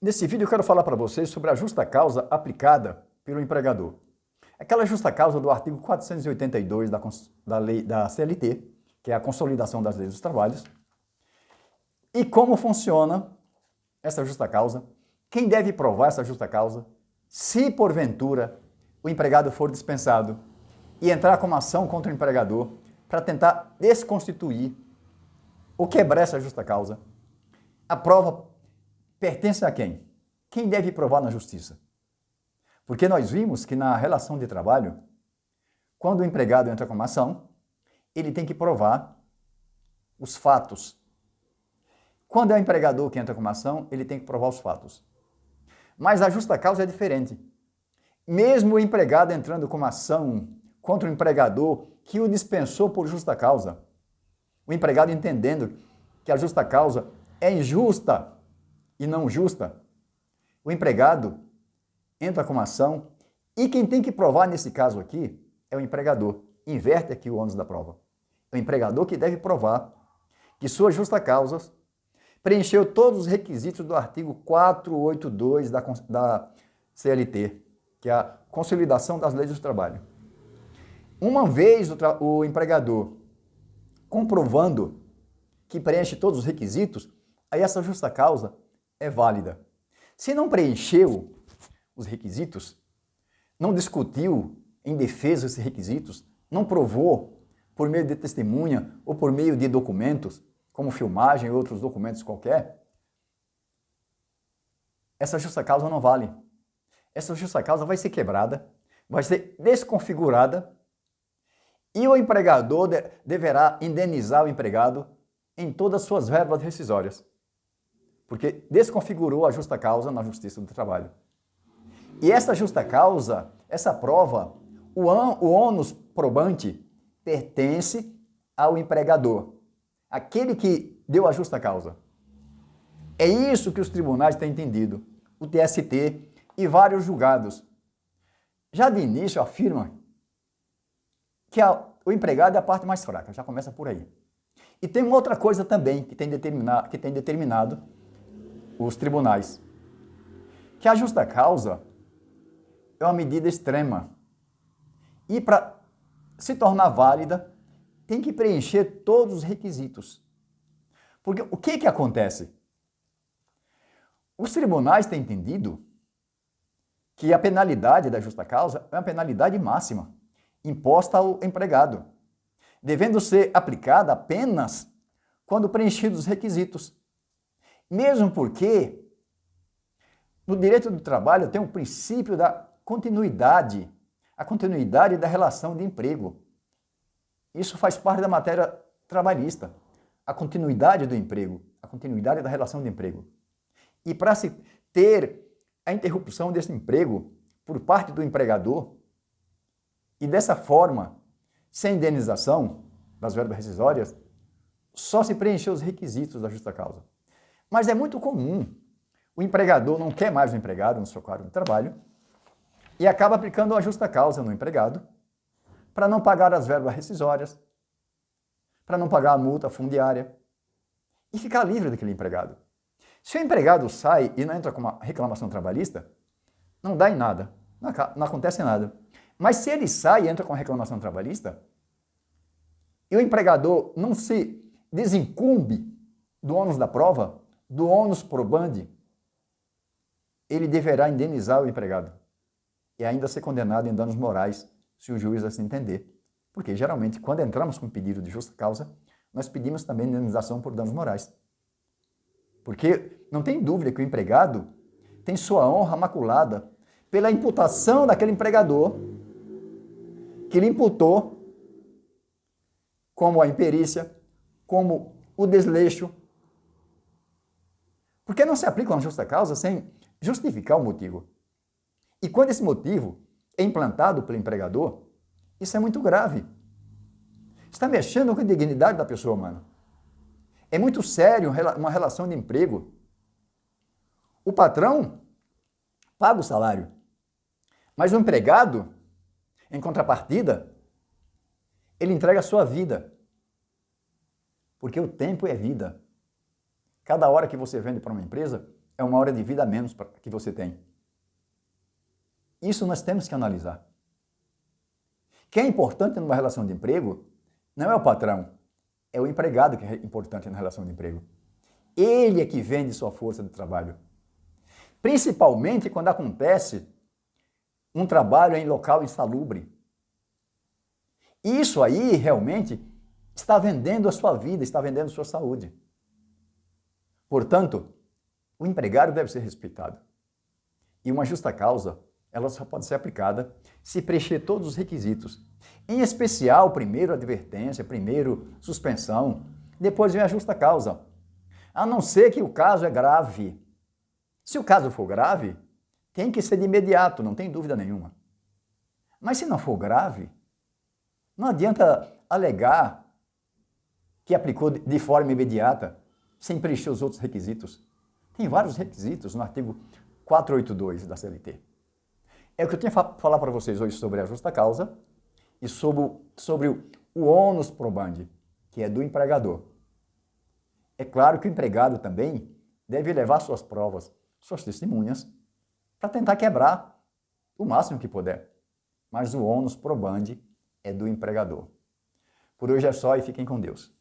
Nesse vídeo eu quero falar para vocês sobre a justa causa aplicada pelo empregador. Aquela justa causa do artigo 482 da lei da CLT, que é a Consolidação das Leis dos Trabalhos, e como funciona essa justa causa, quem deve provar essa justa causa, se porventura o empregado for dispensado e entrar com uma ação contra o empregador para tentar desconstituir ou quebrar essa justa causa. A prova pertence a quem? Quem deve provar na justiça? Porque nós vimos que na relação de trabalho, quando o empregado entra com uma ação, ele tem que provar os fatos. Quando é o empregador que entra com uma ação, ele tem que provar os fatos. Mas a justa causa é diferente. Mesmo o empregado entrando com uma ação contra o empregador que o dispensou por justa causa, o empregado entendendo que a justa causa é injusta e não justa, o empregado entra com uma ação e quem tem que provar nesse caso aqui é o empregador. Inverte aqui o ônus da prova. É o empregador que deve provar que sua justa causa preencheu todos os requisitos do artigo 482 da CLT, que é a Consolidação das Leis do Trabalho. Uma vez o empregador comprovando que preenche todos os requisitos, aí essa justa causa é válida. Se não preencheu os requisitos, não discutiu em defesa esses requisitos, não provou por meio de testemunha ou por meio de documentos, como filmagem ou outros documentos qualquer, essa justa causa não vale. Essa justa causa vai ser quebrada, vai ser desconfigurada e o empregador deverá indenizar o empregado em todas as suas verbas rescisórias, porque desconfigurou a justa causa na Justiça do Trabalho. E essa justa causa, essa prova, o ônus probante pertence ao empregador, aquele que deu a justa causa. É isso que os tribunais têm entendido, o TST e vários julgados. Já de início afirma que o empregado é a parte mais fraca, já começa por aí. E tem uma outra coisa também que tem determinado os tribunais, que a justa causa é uma medida extrema. E para se tornar válida, tem que preencher todos os requisitos. Porque o que acontece? Os tribunais têm entendido que a penalidade da justa causa é uma penalidade máxima, imposta ao empregado, devendo ser aplicada apenas quando preenchidos os requisitos. Mesmo porque no direito do trabalho tem o princípio da continuidade, a continuidade da relação de emprego. Isso faz parte da matéria trabalhista, a continuidade do emprego, a continuidade da relação de emprego. E para se ter a interrupção desse emprego por parte do empregador, e dessa forma, sem indenização das verbas rescisórias, só se preencher os requisitos da justa causa. Mas é muito comum, o empregador não quer mais o empregado no seu quadro de trabalho e acaba aplicando a justa causa no empregado para não pagar as verbas rescisórias, para não pagar a multa fundiária e ficar livre daquele empregado. Se o empregado sai e não entra com uma reclamação trabalhista, não dá em nada, não acontece nada. Mas se ele sai e entra com a reclamação trabalhista, e o empregador não se desincumbe do ônus da prova, do ônus probandi, ele deverá indenizar o empregado e ainda ser condenado em danos morais, se o juiz assim entender. Porque, geralmente, quando entramos com pedido de justa causa, nós pedimos também indenização por danos morais. Porque não tem dúvida que o empregado tem sua honra maculada pela imputação daquele empregador que lhe imputou como a imperícia, como o desleixo. Porque não se aplica uma justa causa sem justificar o motivo. E quando esse motivo é implantado pelo empregador, isso é muito grave. Está mexendo com a dignidade da pessoa humana. É muito sério uma relação de emprego. O patrão paga o salário, mas o empregado, em contrapartida, ele entrega a sua vida. Porque o tempo é vida. Cada hora que você vende para uma empresa é uma hora de vida a menos que você tem. Isso nós temos que analisar. Quem é importante numa relação de emprego não é o patrão, é o empregado que é importante na relação de emprego. Ele é que vende sua força de trabalho. Principalmente quando acontece um trabalho em local insalubre. Isso aí realmente está vendendo a sua vida, está vendendo a sua saúde. Portanto, o empregado deve ser respeitado. E uma justa causa, ela só pode ser aplicada se preencher todos os requisitos. Em especial, primeiro advertência, primeiro suspensão, depois vem a justa causa. A não ser que o caso é grave. Se o caso for grave, tem que ser de imediato, não tem dúvida nenhuma. Mas se não for grave, não adianta alegar que aplicou de forma imediata, sem preencher os outros requisitos. Tem vários requisitos no artigo 482 da CLT. É o que eu tinha a falar para vocês hoje sobre a justa causa e sobre o ônus probandi, que é do empregador. É claro que o empregado também deve levar suas provas, suas testemunhas, para tentar quebrar o máximo que puder. Mas o ônus probandi é do empregador. Por hoje é só e fiquem com Deus.